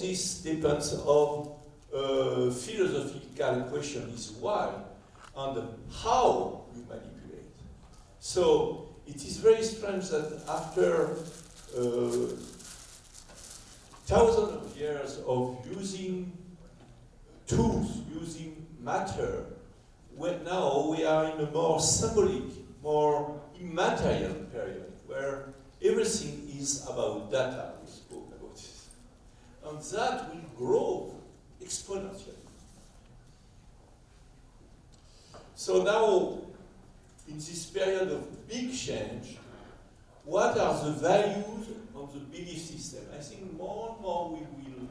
this depends on philosophical question is why and how you manipulate. So it is very strange that after thousands of years of using tools, using matter, when now we are in a more symbolic, more immaterial period where everything is about data. We spoke about this. And that will grow exponentially. So now, in this period of big change, what are the values of the belief system? I think more and more we will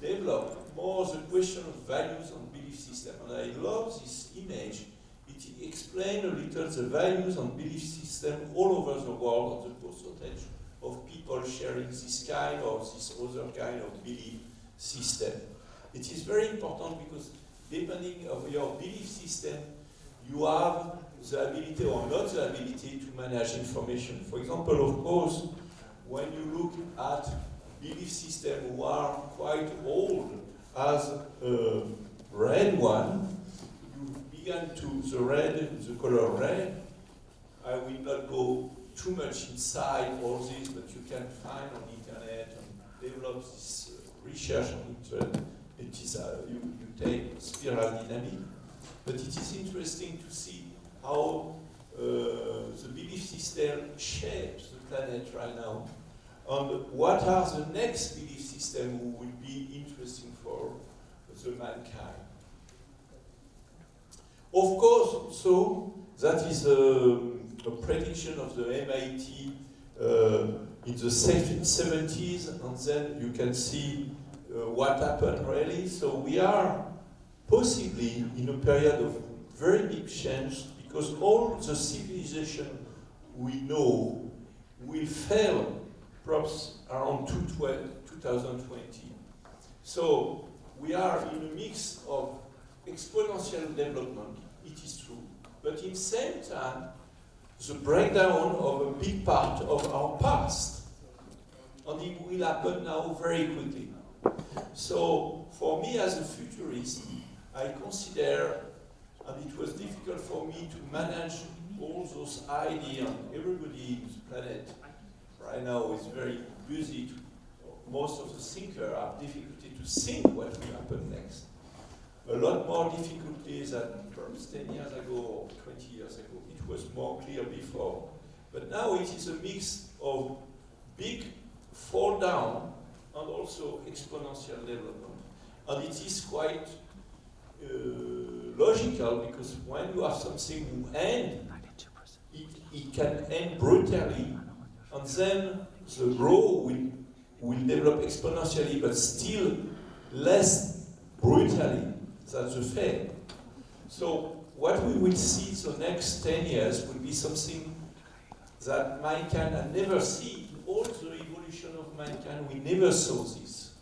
develop more the question of values and belief system. And I love this image. It explains a little the values and belief system all over the world, and the percentage of people sharing this kind or this other kind of belief system. It is very important because depending on your belief system, you have the ability or not the ability to manage information. For example, of course, when you look at belief systems who are quite old, as a red one, you begin to, the color red, I will not go too much inside all this, but you can find on the internet and develop this research on internet. It is, you take spiral dynamic, but it is interesting to see how the belief system shapes the planet right now, and what are the next belief systems who will be interesting for the mankind. Of course, so that is a prediction of the MIT in the 70s, and then you can see what happened really. So we are possibly in a period of very big change, because all the civilization we know will fail perhaps around 2020. So we are in a mix of exponential development, it is true, but in the same time, the breakdown of a big part of our past. And it will happen now very quickly. So for me as a futurist, I consider, and it was difficult for me to manage all those ideas, and everybody on the planet right now is very busy. Most of the thinkers have difficulty to think what will happen next. A lot more difficulties than perhaps 10 years ago or 20 years ago. It was more clear before. But now it is a mix of big fall down and also exponential development. And it is quite logical, because when you have something who ends, it can end brutally, and then the growth will develop exponentially, but still less brutally than the fail. So what we will see the next 10 years will be something that mankind had never seen. All the evolution of mankind, we never saw this.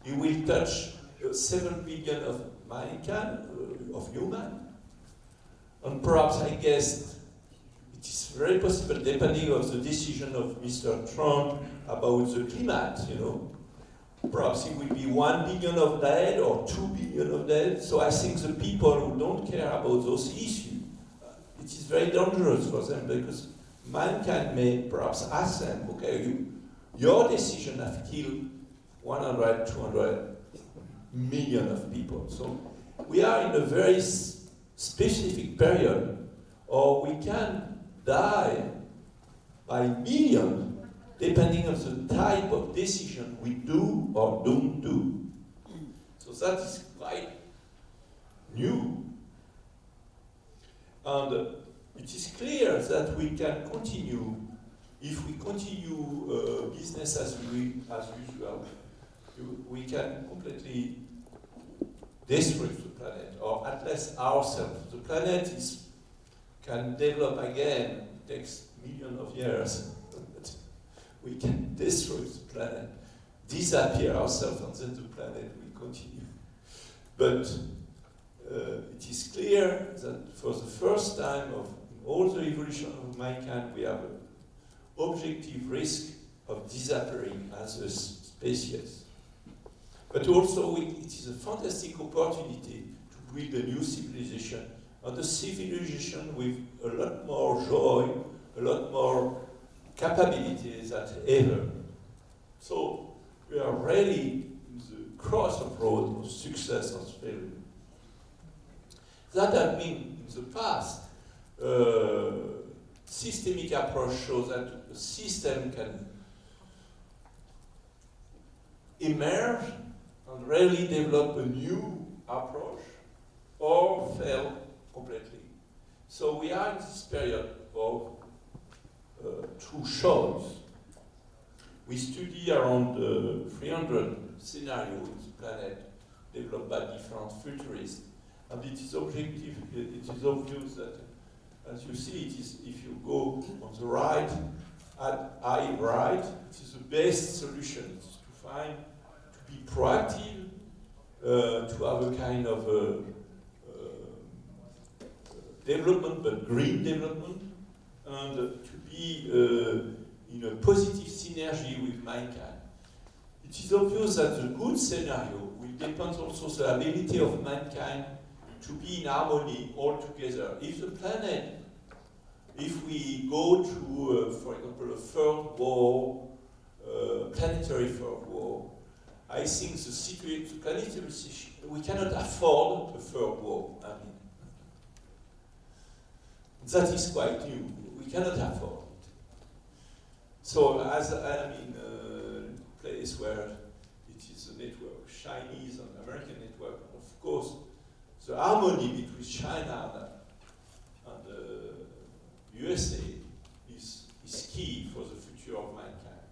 It will touch 7 billion of mankind, of human. And perhaps, I guess, it is very possible, depending on the decision of Mr. Trump about the climate, you know. Perhaps it will be 1 billion of dead or 2 billion of dead. So I think the people who don't care about those issues, it is very dangerous for them, because mankind may perhaps ask them, okay, your decision have killed 100, 200 million of people. So we are in a very specific period, or we can die by millions, depending on the type of decision we do or don't do. So that is quite new. And it is clear that we can continue, if we continue business as usual, we can completely destroy the planet, or at least ourselves. The planet can develop again, it takes millions of years. We can destroy the planet, disappear ourselves, and then the planet will continue. But it is clear that for the first time in all the evolution of mankind, we have an objective risk of disappearing as a species. But also it is a fantastic opportunity to build a new civilization, and a civilization with a lot more joy, a lot more capabilities than ever. So we are really in the crossroad of success and failure. That has been in the past. Systemic approach shows that a system can emerge and really develop a new approach or fail completely. So we are in this period of true choice. We study around 300 scenarios on the planet developed by different futurists, and it is obvious that, as you see, it is, if you go on the right, at eye right, it is the best solution to find, to be proactive, to have a kind of development, but green development, and to be in a positive synergy with mankind. It is obvious that the good scenario will depend also on the ability of mankind to be in harmony all together. If the planet, if we go to, for example, a third war, planetary third war, I think the situation, the planetary situation, we cannot afford a third war. I mean, that is quite new. We cannot afford it. So, as I mean, place where it is a network, Chinese and American network, of course, the harmony between China and the USA is key for the future of mankind.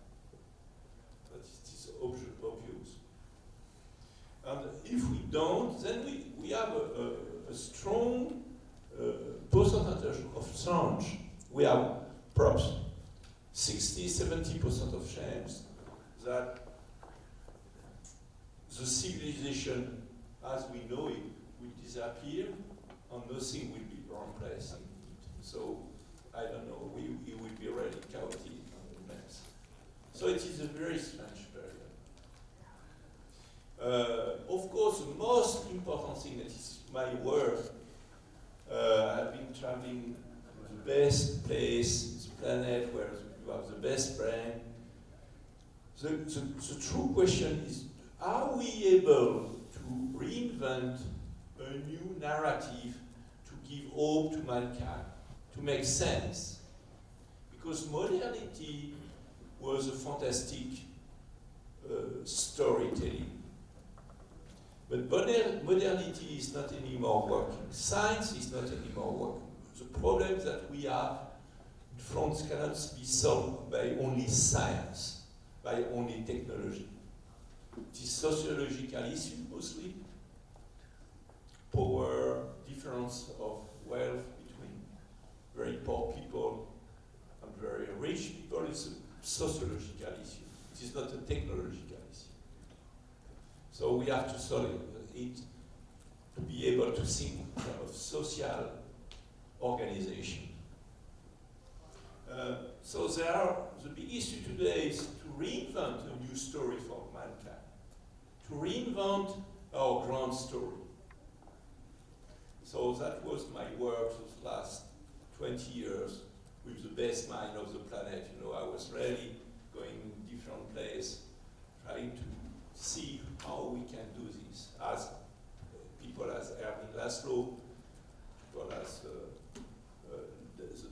That it is obvious. And if we don't, then we have a strong percentage of change. We have perhaps 60-70% of chance that the civilization as we know it will disappear and nothing will be replacing it. So, I don't know, it will be really chaotic and a mess. So it is a very strange period. Of course, the most important thing that is my work, I've been traveling to the best place, the planet where you have the best brain. The true question is, are we able to reinvent a new narrative to give hope to mankind, to make sense? Because modernity was a fantastic storytelling. But modernity is not anymore working. Science is not anymore working. The problems that we have in France cannot be solved by only science, by only technology. It is sociological issue mostly. Power, difference of wealth between very poor people and very rich people is a sociological issue. It is not a technological issue. So we have to solve it to be able to think in terms of social organization. So the big issue today is to reinvent a new story for mankind, to reinvent our grand story. So that was my work those last 20 years with the best mind of the planet. You know, I was really going in different places, trying to see how we can do this as people as Erwin Laszlo, people as the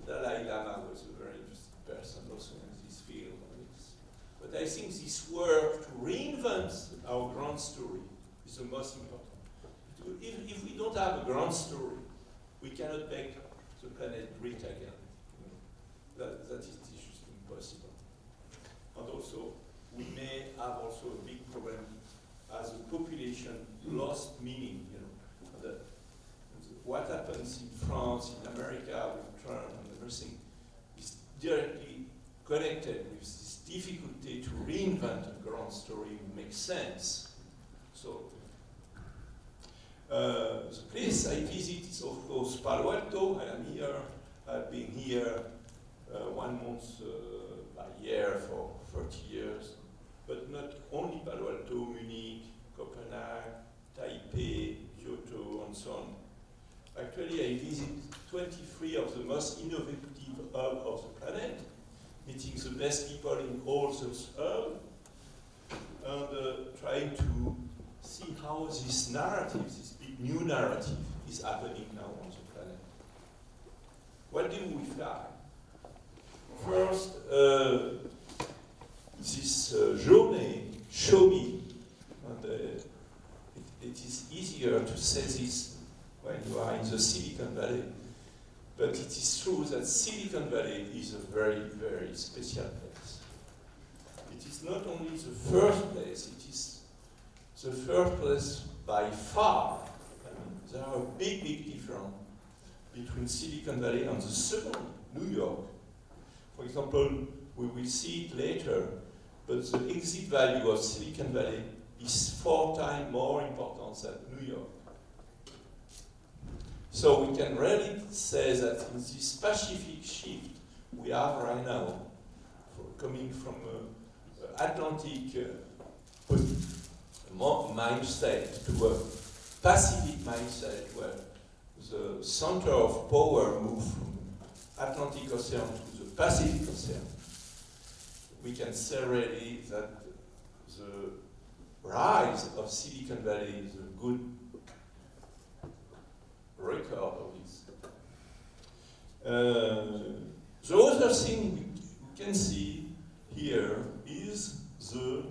Dalai Lama was a very interesting person also in this field. But I think this work to reinvent our grand story is the most important. If we don't have a grand story, we cannot make the planet great again. That is just impossible. And also, we may have also a big problem as the population lost meaning. What happens in France, in America, with Trump and everything, is directly connected with this difficulty to reinvent a grand story and make sense. So, the place I visit is of course Palo Alto. I am here. I've been here 1 month by year for 30 years. But not only Palo Alto, Munich, Copenhagen, Taipei, Kyoto, and so on. Actually, I visited 23 of the most innovative hubs of the planet, meeting the best people in all those hubs, and trying to see how this narrative, this big new narrative, is happening now on the planet. What do we find? First, this journey showed me, and it is easier to say this when you are in the Silicon Valley, but it is true that Silicon Valley is a very, very special place. It is not only the first place, it is the first place by far. I mean, there are a big, big difference between Silicon Valley and the second, New York. For example, we will see it later, but the exit value of Silicon Valley is 4 times more important than New York. So we can really say that in this Pacific shift we have right now, coming from Atlantic mindset to a Pacific mindset, where the center of power moves from Atlantic Ocean to the Pacific Ocean, we can say really that the rise of Silicon Valley is a good record of this. The other thing we can see here is the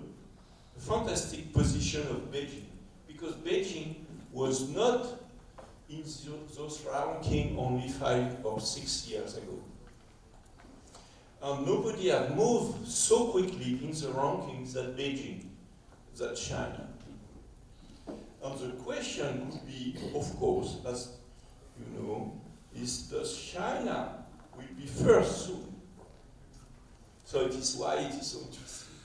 fantastic position of Beijing, because Beijing was not in those rankings only 5 or 6 years ago. And nobody had moved so quickly in the rankings that Beijing, that China. And the question could be, of course, as you know, is does China will be first soon? So it is why it is so interesting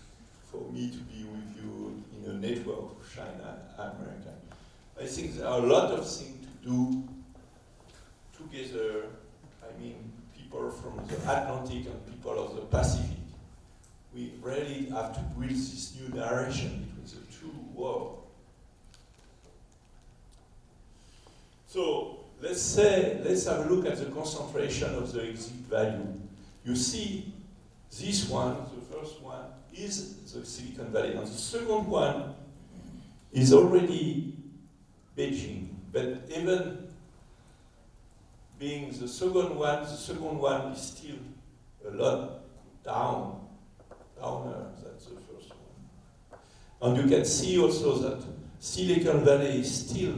for me to be with you in a network of China and America. I think there are a lot of things to do together. I mean, people from the Atlantic and people of the Pacific. We really have to build this new narration between the two worlds. So let's have a look at the concentration of the exit value. You see, this one, the first one, is the Silicon Valley, and the second one is already Beijing. But even being the second one is still a lot downer than the first one. And you can see also that Silicon Valley is still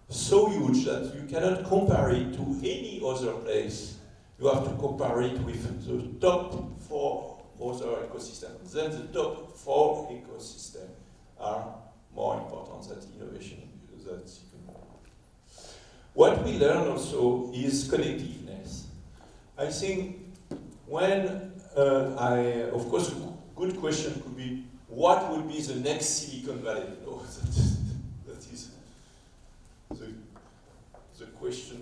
so huge that you cannot compare it to any other place. You have to compare it with the top 4 other ecosystems. Then the top 4 ecosystems are more important than innovation. What we learn also is connectiveness. I think when of course, a good question could be, what will be the next Silicon Valley? No, that is the question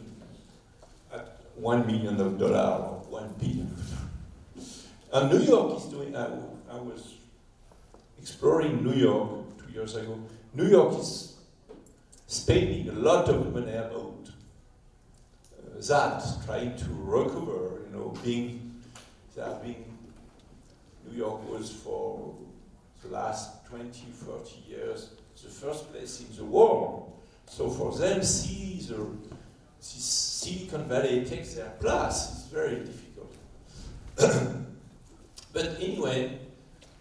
at $1 million or $1 billion. And New York is doing, I was exploring New York 2 years ago. New York is spending a lot of money about that, trying to recover, New York was for the last 20, 30 years the first place in the world. So for them, see this Silicon Valley takes their place, it's very difficult. But anyway,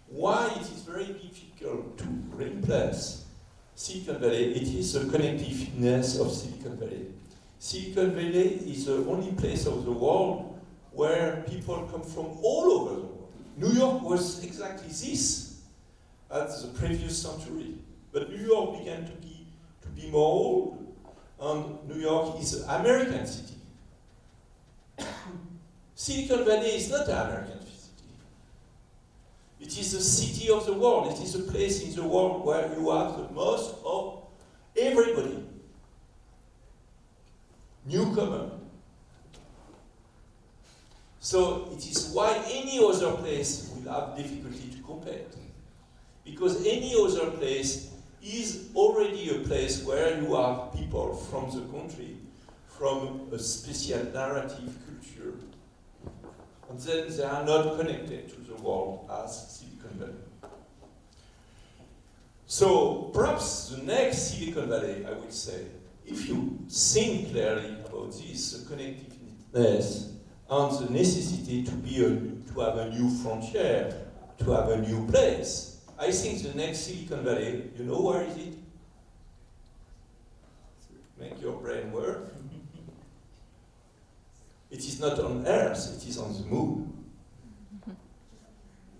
why it is very difficult to replace Silicon Valley? It is the connectiveness of Silicon Valley. Silicon Valley is the only place of the world where people come from all over the world. New York was exactly this at the previous century. But New York began to be more old, and New York is an American city. Silicon Valley is not an American city. It is a city of the world. It is a place in the world where you have the most of everybody. Newcomer. So it is why any other place will have difficulty to compete. Because any other place is already a place where you have people from the country, from a special narrative culture, and then they are not connected to the world as Silicon Valley. So perhaps the next Silicon Valley, I would say, if you think clearly about this, the connectiveness and the necessity to have a new frontier, to have a new place, I think the next Silicon Valley, you know where is it? Make your brain work. It is not on Earth, it is on the moon.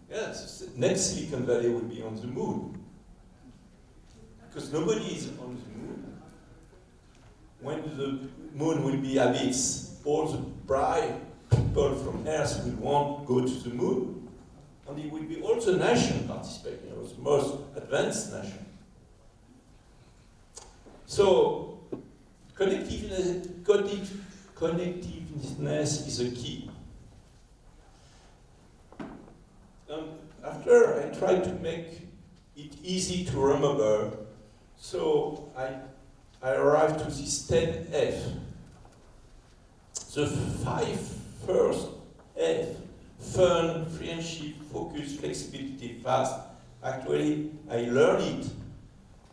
Yes, the next Silicon Valley will be on the moon. Because nobody is on the moon. When the moon will be habits, all the bright people from Earth will want to go to the moon. And it will be all the nation participating, the most advanced nation. So, connectiveness is a key. After I tried to make it easy to remember, so I arrived to this 10F. The 5 first F, fun, friendship, focus, flexibility, fast. Actually, I learned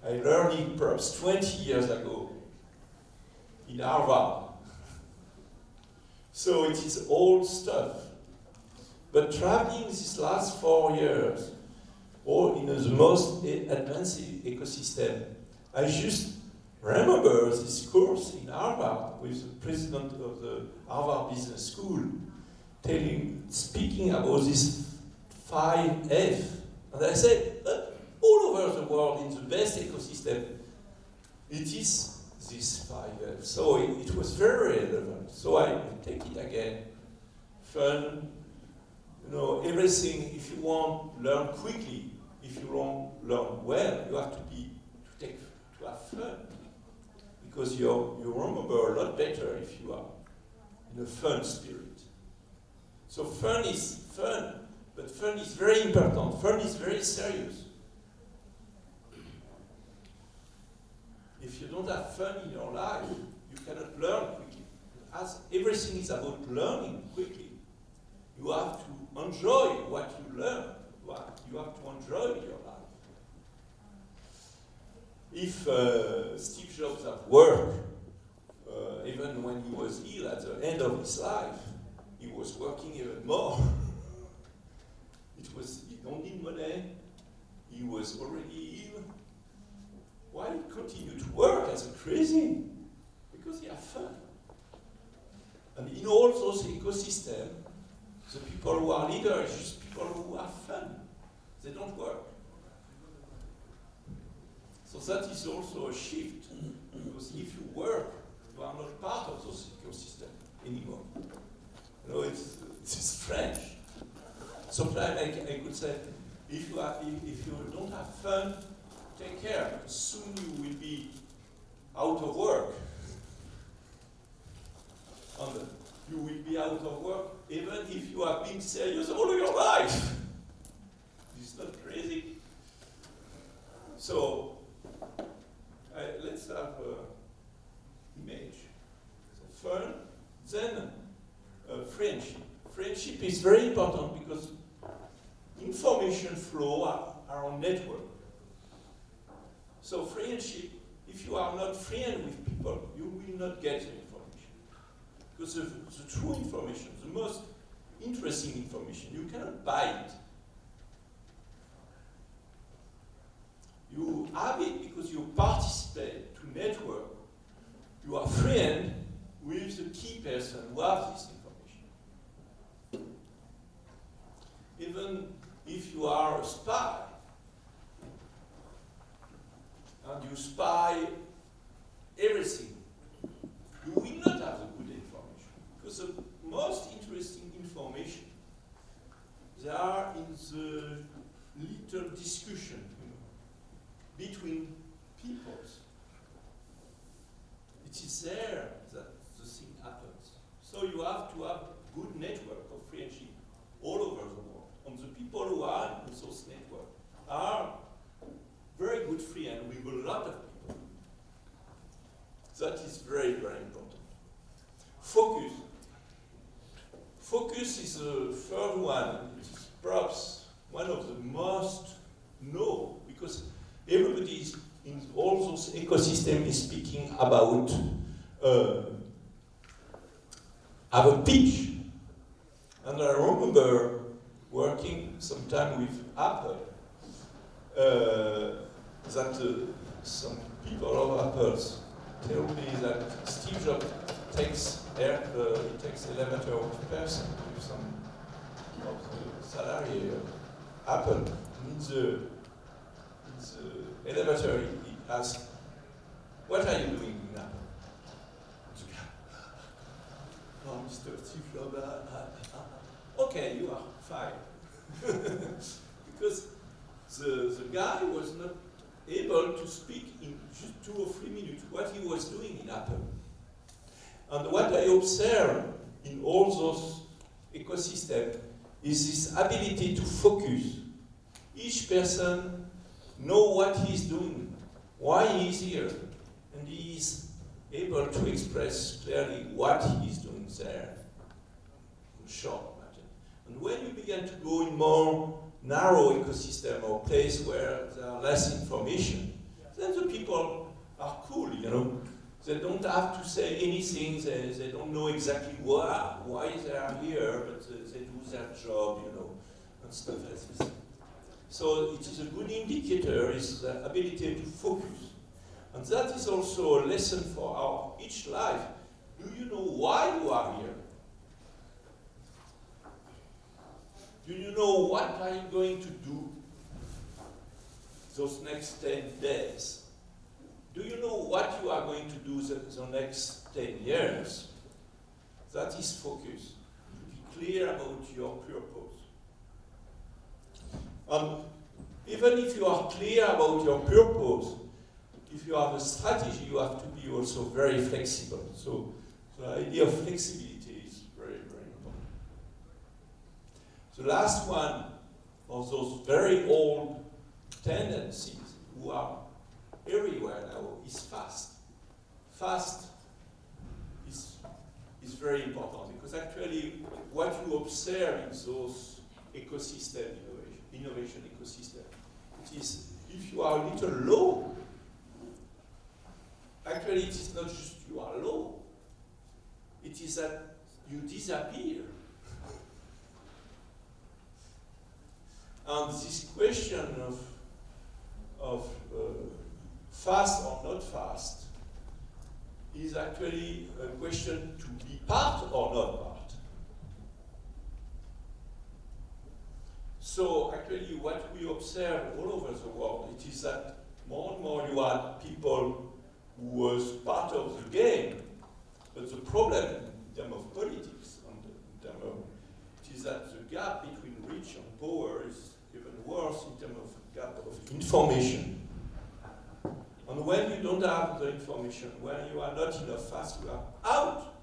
it perhaps 20 years ago in Harvard. So it is old stuff. But traveling these last 4 years, or in the most advanced ecosystem, I just remember this course in Harvard with the president of the Harvard Business School speaking about this 5F. And I said, all over the world, in the best ecosystem, it is this 5F. So it was very relevant. So I take it again. Fun, everything. If you want to learn quickly, if you want to learn well, you have to have fun. Because you remember a lot better if you are in a fun spirit. So fun is fun, but fun is very important. Fun is very serious. If you don't have fun in your life, you cannot learn quickly. As everything is about learning quickly, you have to enjoy what you learn. You have to enjoy your life. If Steve Jobs at work, even when he was ill at the end of his life, he was working even more. He don't need money. He was already ill. Why he continued to work as a crazy? Because he had fun. And in all those ecosystems, the people who are leaders are just people who have fun. They don't work. So that is also a shift. Because if you work, you are not part of those ecosystems anymore. It's strange. Sometimes I could say, if you don't have fun, take care, because soon you will be out of work. And you will be out of work even if you have been serious all your life. It's not crazy. So, let's have an image. So fun, then friendship. Friendship is very important because information flow are on network. So friendship, if you are not friend with people, you will not get the information. Because the true information, the most interesting information, you cannot buy it. You have it because you participate to network. You are friend with the key person who has this information. Even if you are a spy, and you spy everything, you will not have the good information. Because the most interesting information, they are in the little discussion between peoples. It is there that the thing happens. So you have to have good network of friendship all over the world. And the people who are in those networks are very good friends with second one is perhaps one of the most known, because everybody in all those ecosystems is speaking about have a pitch. And I remember working sometime with Apple, that some people of Apple tell me that Steve Jobs takes elevator of person with some of the salary Apple. In the elevator, he asks, "What are you doing in Apple?" "Oh, Mr. Steve Jobs, okay, you are fine." Because the guy was not able to speak in just 2 or 3 minutes what he was doing in Apple. And what I observe in all those ecosystems is this ability to focus. Each person knows what he's doing, why he's here, and he is able to express clearly what he's doing there in short matter. And when you begin to go in more narrow ecosystem or place where there are less information, then the people are cool, you know. They don't have to say anything, they don't know exactly why they are here, but they do their job, you know, and stuff like this. So it is a good indicator, is the ability to focus. And that is also a lesson for our each life. Do you know why you are here? Do you know what are you going to do those next 10 days? Do you know what you are going to do the next 10 years? That is focus. To be clear about your purpose. And even if you are clear about your purpose, if you have a strategy, you have to be also very flexible. So the idea of flexibility is very, very important. The last one of those very old tendencies who are everywhere now is fast. Fast is very important, because actually what you observe in those ecosystem innovation ecosystem, it is if you are a little low, actually it is not just you are low, it is that you disappear. And this question of fast or not fast is actually a question to be part or not part. So actually what we observe all over the world, it is that more and more you have people who was part of the game, but the problem in terms of politics, and in terms of, it is that the gap between rich and poor is even worse in terms of gap of information. And when you don't have the information, when you are not enough fast, you are out.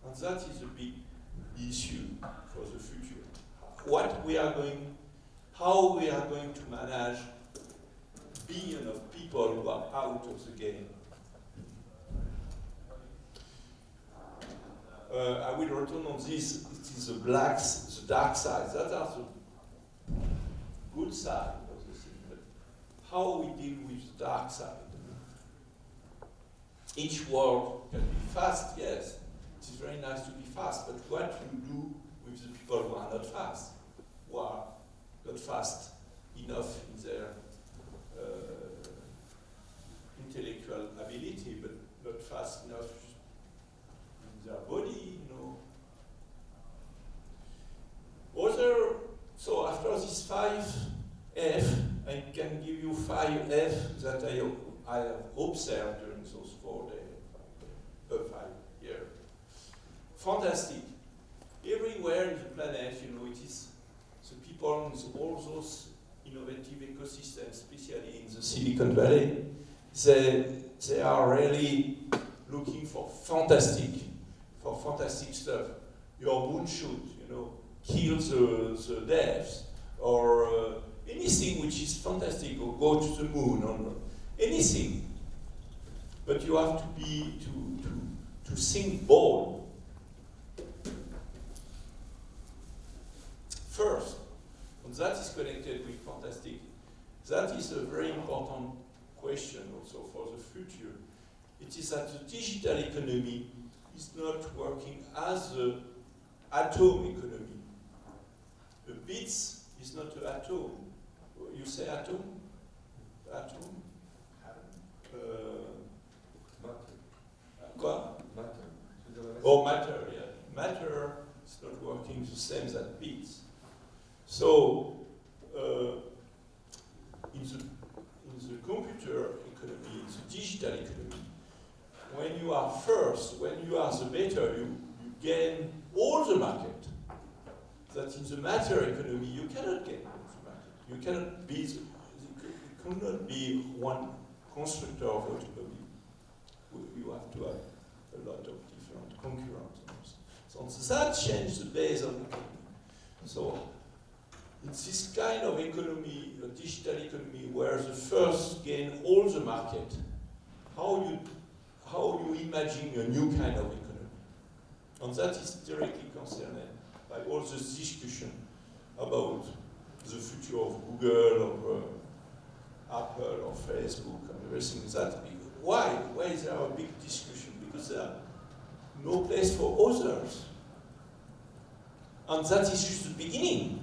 And that is a big issue for the future. How we are going to manage billions of people who are out of the game. I will return on this. It is the dark side. That are the good side of the thing. But how we deal with the dark side? Each world can be fast, yes. It is very nice to be fast, but what you do with the people who are not fast, who are not fast enough in their intellectual ability, but not fast enough in their body, you know. So after these 5 F, I can give you 5 F that I have observed during those 4 days, 5 years. Fantastic. Everywhere in the planet, you know, it is the people in all those innovative ecosystems, especially in the Silicon Valley, they are really looking for fantastic stuff. Your moonshoot, you know, kill the devs, or anything which is fantastic, or go to the moon, or anything. But you have to be to think bold. And that is connected with fantastic. That is a very important question also for the future. It is that the digital economy is not working as an atom economy. The bits is not an atom. You say atom? Atom? Quoi? Matter. Oh, matter, yeah. Matter is not working the same as bits. So, in the computer economy, in the digital economy, when you are first, when you are the better, you gain all the market. That in the matter economy, you cannot gain all the market. You cannot be, you cannot be one constructor of automobile. You have to have a lot of different concurrents. So that changed the base of the economy. So it's this kind of economy, a digital economy, where the first gain all the market. How you imagine a new kind of economy? And that is directly concerned by all this discussion about the future of Google, or Apple, or Facebook, and everything. That big. Why? Why is there a big discussion? Because there are no place for others. And that is just the beginning.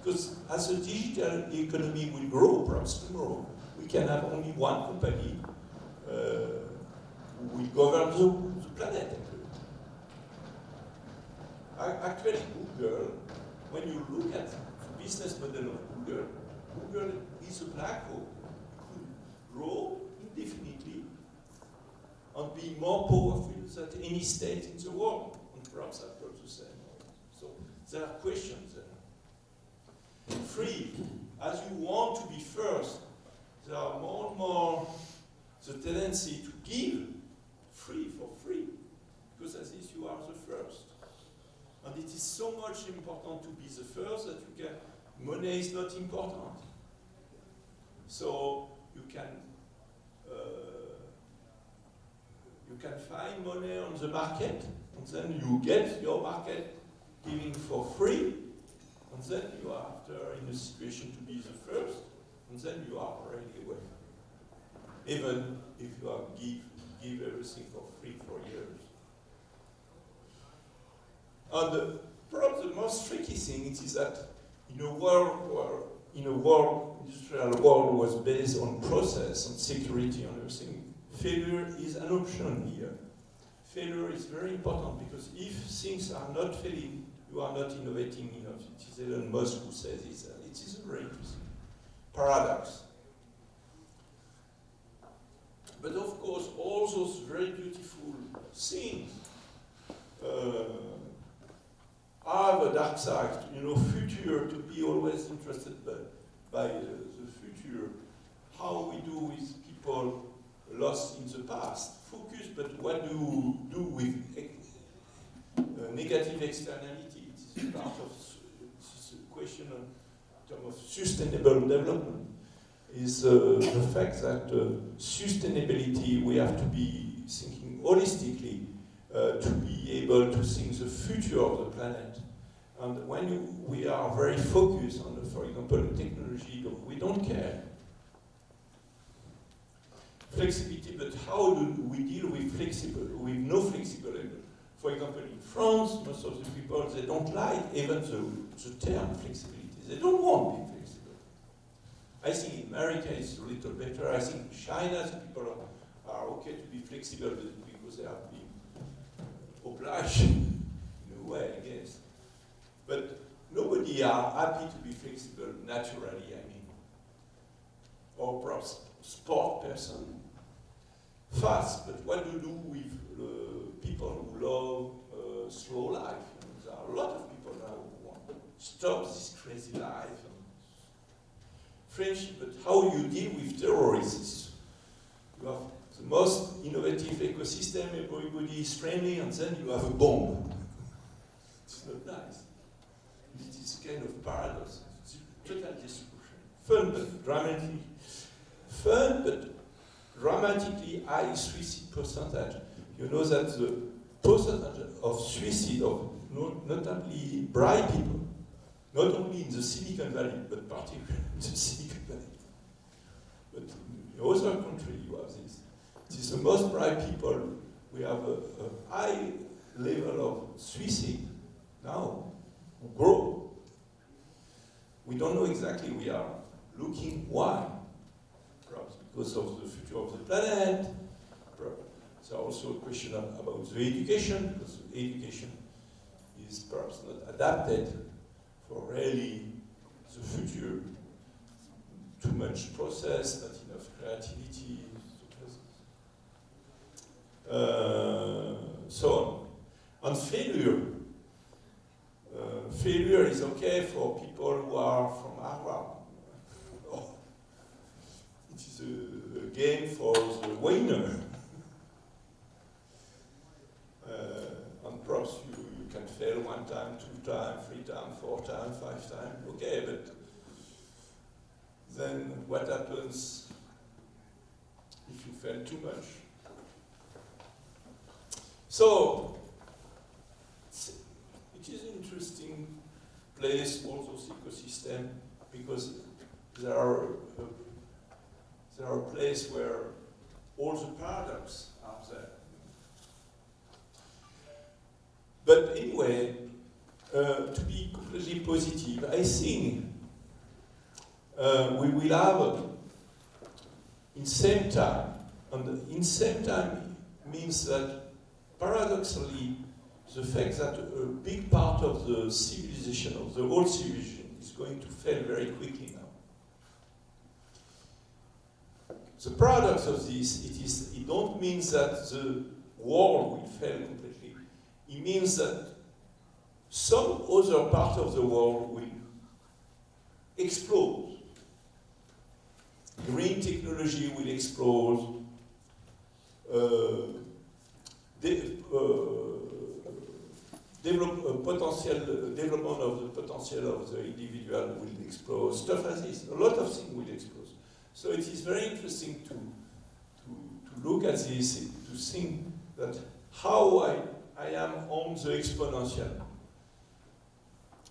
Because as the digital economy will grow, perhaps tomorrow, we can have only one company who will govern the planet. Actually, Google, when you look at the business model of Google, Google is a black hole. It could grow indefinitely and be more powerful than any state in the world. And perhaps Apple the same. So there are questions there. Free, as you want to be first, there are more and more the tendency to give free for free, because as if you are the first. And it is so much important to be the first that you can, money is not important. So you can find money on the market, and then you get your market giving for free, and then you are after in a situation to be the first, and then you are already away. Even if you are give everything for free for years. And perhaps the most tricky thing is that in a world where industrial world was based on process and security and everything, failure is an option here. Failure is very important because if things are not failing, you are not innovating enough. It is Elon Musk who says this, and it is a very interesting paradox. But of course, all those very beautiful things have a dark side. Future, to be always interested by the future. How we do with people lost in the past. Focus, but what do you do with negative externality? It is part of this question in terms of sustainable development. Is the fact that sustainability, we have to be thinking holistically to be able to think the future of the planet. And when we are very focused on, for example, technology, we don't care. Flexibility, but how do we deal with no flexibility? For example, in France, most of the people, they don't like even the term flexibility. They don't want to be flexible. I think in America it's a little better. I think in China, the people are okay to be flexible because they are being obliged in a way, I guess. But nobody are happy to be flexible naturally, I mean. Or perhaps sport person. Fast, but what do you do with people who love slow life? There are a lot of people now who want to stop this crazy life. Friendship, but how you deal with terrorists? You have the most innovative ecosystem, everybody is friendly, and then you have a bomb. It's not nice. It is kind of paradox. It's total destruction. Fun, but dramatic. Fun, but dramatically high suicide percentage. You know that the percentage of suicide of notably bright people, not only in the Silicon Valley, but particularly in the Silicon Valley. But in other countries you have this. It is the most bright people. We have a high level of suicide now, grow. We don't know exactly, we are looking why. Perhaps because of the future of the planet. There's also a question about the education, because the education is perhaps not adapted for really the future. Too much process, not enough creativity, so on. And failure. Failure is okay for people who are from Harvard. Oh, it is a game for the winner. And perhaps you can fail 1 time, 2 times, 3 times, 4 times, 5 times. Okay, but then what happens if you fail too much? So, it is an interesting place, all those ecosystems, because there are a place where all the paradoxes are there. But anyway, to be completely positive, I think we will have in same time, and in same time means that paradoxically, the fact that a big part of the civilization, of the whole civilization, is going to fail very quickly now. The paradox of this, it don't mean that the world will fail completely. It means that some other part of the world will explode. Green technology will explode. Development of the potential of the individual will explode. Stuff like this. A lot of things will explode. So it is very interesting to look at this, to think that how I am on the exponential.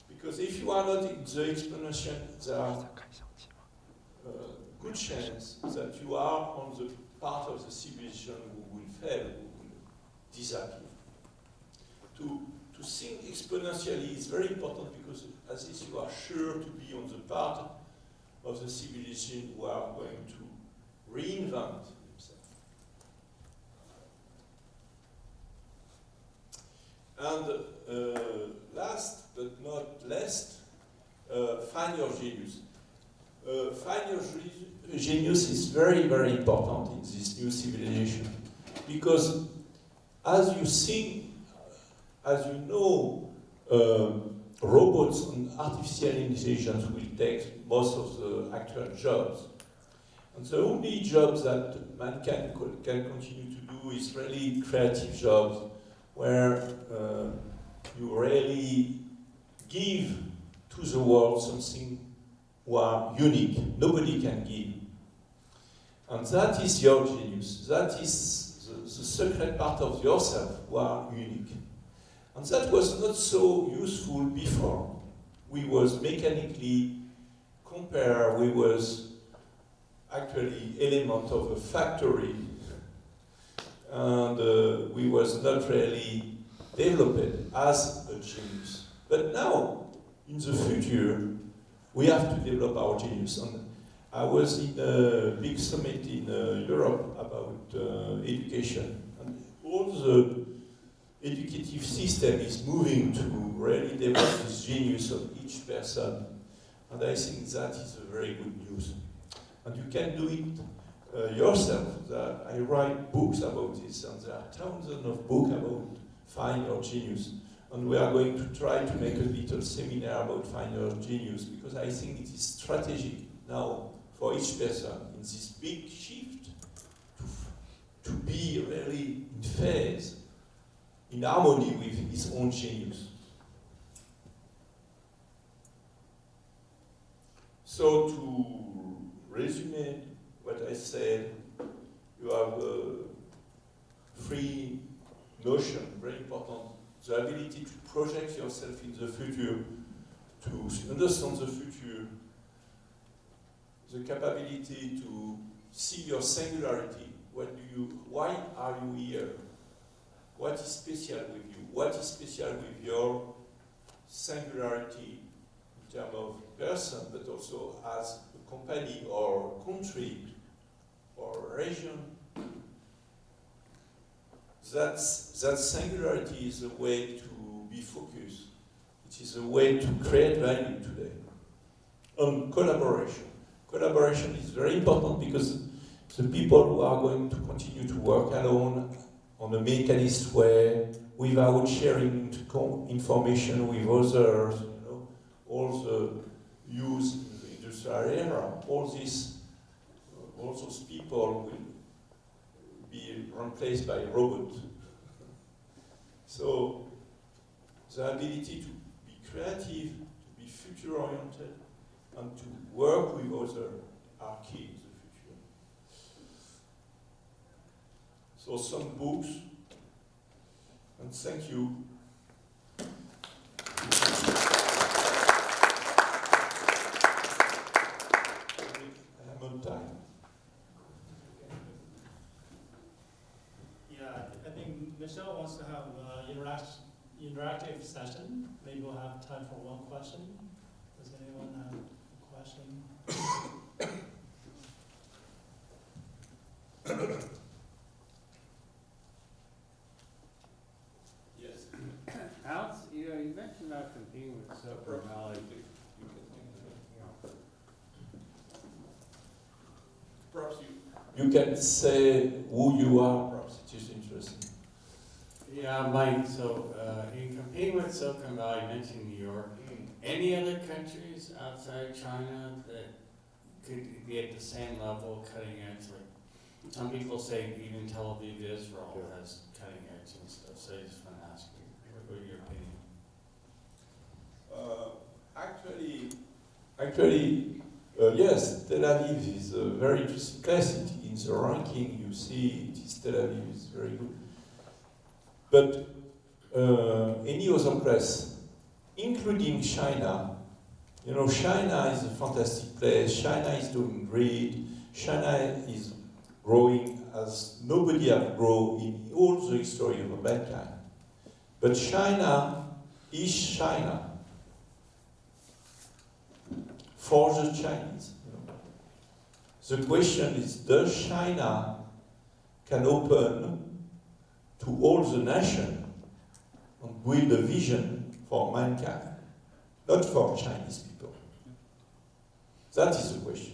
Because if you are not in the exponential, there are good chance that you are on the part of the civilization who will fail, who will disappear. To think exponentially is very important because as this you are sure to be on the part of the civilization who are going to reinvent themselves. And last but not least, find your genius. Find your genius is very, very important in this new civilization because as you think, as you know, robots and artificial intelligence will take most of the actual jobs. And the only jobs that mankind can continue to do is really creative jobs where you really give to the world something who are unique. Nobody can give. And that is your genius. That is the secret part of yourself who are unique. And that was not so useful before. We was mechanically compare, we was actually element of a factory, and we was not really developed as a genius. But now, in the future, we have to develop our genius. And I was in a big summit in Europe about education, and all the educative system is moving to really develop this genius of each person, and I think that is a very good news. And you can do it yourself. I write books about this, and there are thousands of books about Find Your Genius. And we are going to try to make a little seminar about Find Your Genius, because I think it is strategic now for each person in this big shift to be really in phase, in harmony with his own genius. So to resume what I said, you have a free notion, very important, the ability to project yourself in the future to understand the future, the capability to see your singularity. Why are you here? What is special with you? What is special with your singularity in terms of person, but also as a company or country or region? That singularity is a way to be focused. It is a way to create value today. And collaboration. Collaboration is very important because the people who are going to continue to work alone on a mechanist way, without sharing information with others, all the use in the industrial era, all those people will be replaced by robots. So the ability to be creative, to be future-oriented, and to work with others are key in the future. So some books, and thank you. I'm on time. Yeah, I think Michel wants to have an interactive session. Maybe we'll have time for one question. Does anyone have a question? Yes. Alex, you mentioned about competing with Silicon Valley. Perhaps you can say who you are, perhaps it is interesting. Yeah, Mike, so in competing with Silicon Valley, you mentioned New York. Any other countries outside China that could be at the same level, cutting edge? Like some people say even Tel Aviv, Israel has cutting edge and stuff, so I just want to ask you, what are your opinion? Yes, Tel Aviv is a very interesting place. In the ranking, you see it is Tel Aviv is very good. But any other place, including China, China is a fantastic place. China is doing great. China is growing as nobody has grown in all the history of mankind. But China is China. For the Chinese. The question is, does China can open to all the nations and build a vision for mankind, not for Chinese people? That is the question.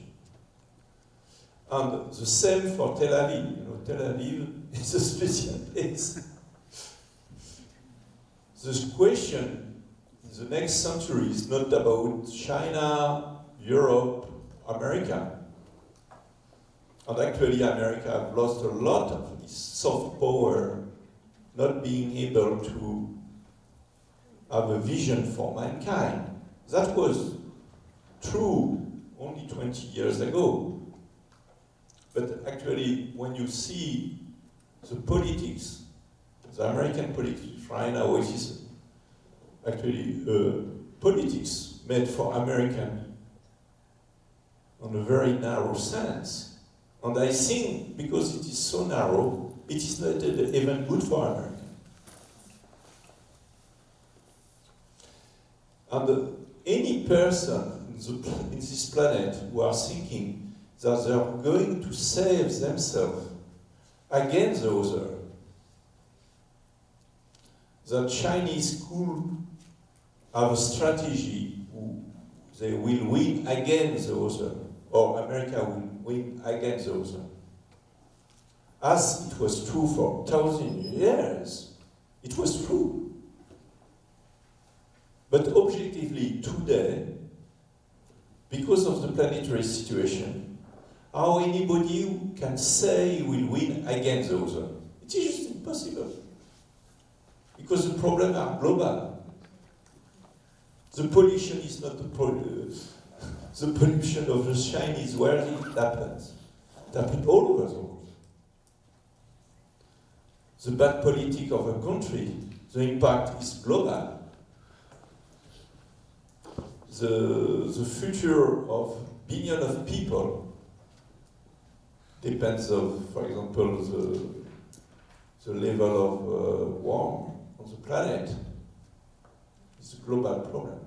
And the same for Tel Aviv. Tel Aviv is a special place. The question in the next century is not about China, Europe, America. And actually America have lost a lot of its soft power, not being able to have a vision for mankind. That was true only 20 years ago. But actually, when you see the politics, the American politics right now, which is actually politics made for American on a very narrow sense. And I think because it is so narrow, it is not even good for America. And any person in this planet who are thinking that they are going to save themselves against the other, the Chinese could have a strategy they will win against the other, or America will win against the other. As it was true for 1,000 years, it was true. But objectively, today, because of the planetary situation, how anybody can say he will win against the other? It is just impossible. Because the problems are global. The pollution is not the pollution of the Chinese, where it happens. It happens all over the world. The bad politics of a country, the impact is global. the future of billions of people depends of, for example, the level of warmth on the planet. It's a global problem.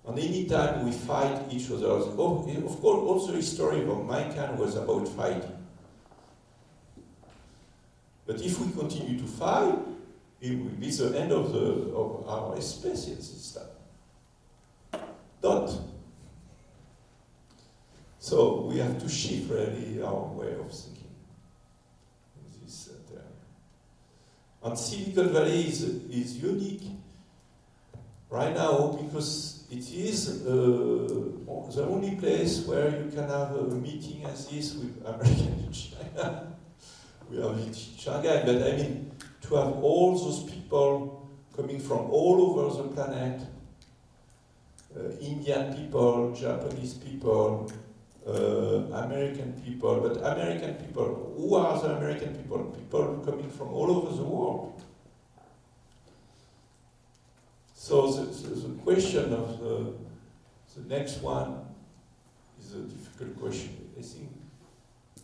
And any time we fight each other, of course, also the history of mankind was about fighting. But if we continue to fight, it will be the end of our species this time. Dot. So we have to shift really our way of thinking in this term. And Silicon Valley is unique right now because it is the only place where you can have a meeting as this with American and China. We are in Shanghai, but I mean, to have all those people coming from all over the planet, Indian people, Japanese people, American people, but American people, who are the American people? People coming from all over the world. So the question of the next one is a difficult question. I think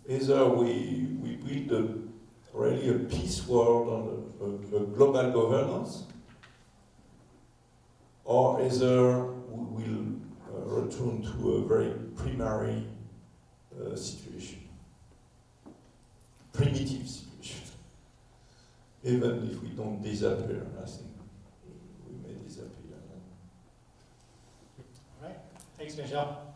either we build really a peace world and a global governance, or either we will return to a very primary situation, primitive situation. Even if we don't disappear, I think we may disappear. All right. Thanks, Michel.